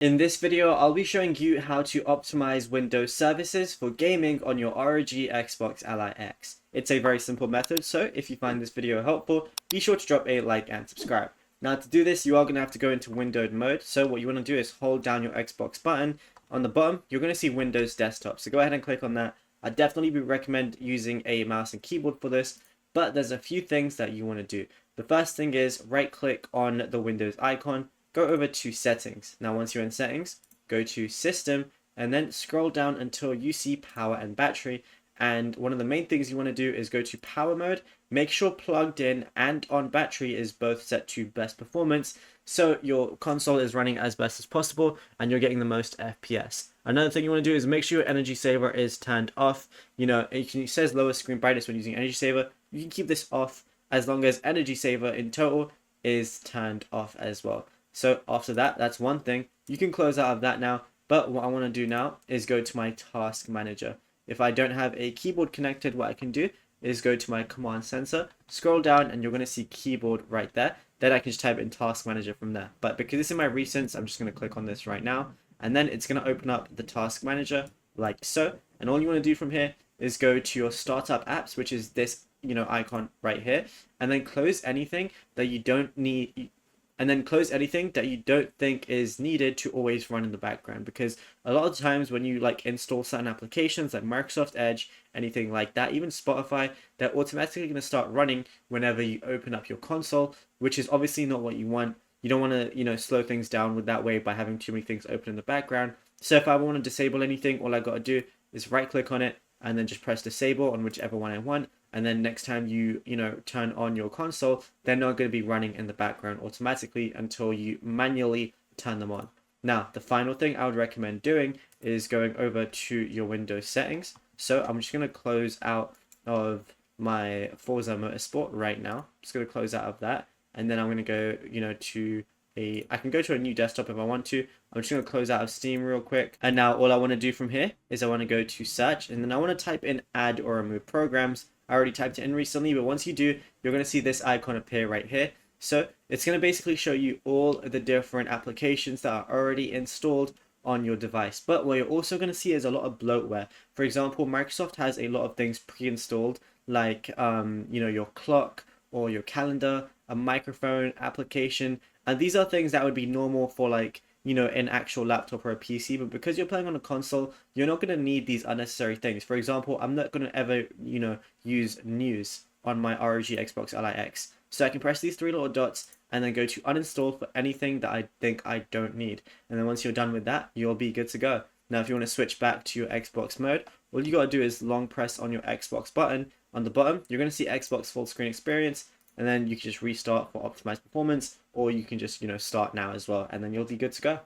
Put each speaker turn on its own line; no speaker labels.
In this video, I'll be showing you how to optimize Windows services for gaming on your ROG Xbox Ally X. It's a very simple method, so if you find this video helpful, be sure to drop a like and subscribe. Now to do this, you are going to have to go into windowed mode, so what you want to do is hold down your Xbox button. On the bottom, you're going to see Windows Desktop, so go ahead and click on that. I definitely would recommend using a mouse and keyboard for this, but there's a few things that you want to do. The first thing is right click on the Windows icon, go over to settings. Now once you're in settings, go to system and then scroll down until you see power and battery. And one of the main things you want to do is go to power mode. Make sure plugged in and on battery is both set to best performance, so your console is running as best as possible and you're getting the most FPS. Another thing you want to do is make sure your energy saver is turned off. It says lower screen brightness when using energy saver. You can keep this off as long as energy saver in total is turned off as well. So after that, that's one thing. You can close out of that now, but what I want to do now is go to my task manager. If I don't have a keyboard connected, what I can do is go to my command sensor, scroll down, and you're going to see keyboard right there. Then I can just type in task manager from there. But because it's in my recents, I'm just going to click on this right now, and then it's going to open up the task manager like so. And all you want to do from here is go to your startup apps, which is this icon right here, and then close anything that you don't need. And then close anything that you don't think is needed to always run in the background, because a lot of times when you install certain applications like Microsoft Edge, anything like that, even Spotify, they're automatically going to start running whenever you open up your console, which is obviously not what you want. You don't want to slow things down with that way by having too many things open in the background. So if I want to disable anything, all I got to do is right click on it and then just press disable on whichever one I want. And then next time you turn on your console, they're not going to be running in the background automatically until you manually turn them on. Now, the final thing I would recommend doing is going over to your Windows settings. So I'm just going to close out of my Forza Motorsport right now. I'm just going to close out of that. And then I'm going to go, I can go to a new desktop if I want to. I'm just going to close out of Steam real quick. And now all I want to do from here is I want to go to search, and then I want to type in add or remove programs. I already typed it in recently, but once you do, you're going to see this icon appear right here. So it's going to basically show you all the different applications that are already installed on your device. But what you're also going to see is a lot of bloatware. For example, Microsoft has a lot of things pre-installed, like your clock or your calendar, a microphone application, and these are things that would be normal for an actual laptop or a PC, but because you're playing on a console, you're not going to need these unnecessary things. For example, I'm not going to ever, use news on my ROG Xbox Ally X. So I can press these three little dots and then go to uninstall for anything that I think I don't need. And then once you're done with that, you'll be good to go. Now, if you want to switch back to your Xbox mode, all you got to do is long press on your Xbox button. On the bottom, you're going to see Xbox full screen experience, and then you can just restart for optimized performance, or you can just start now as well, and then you'll be good to go.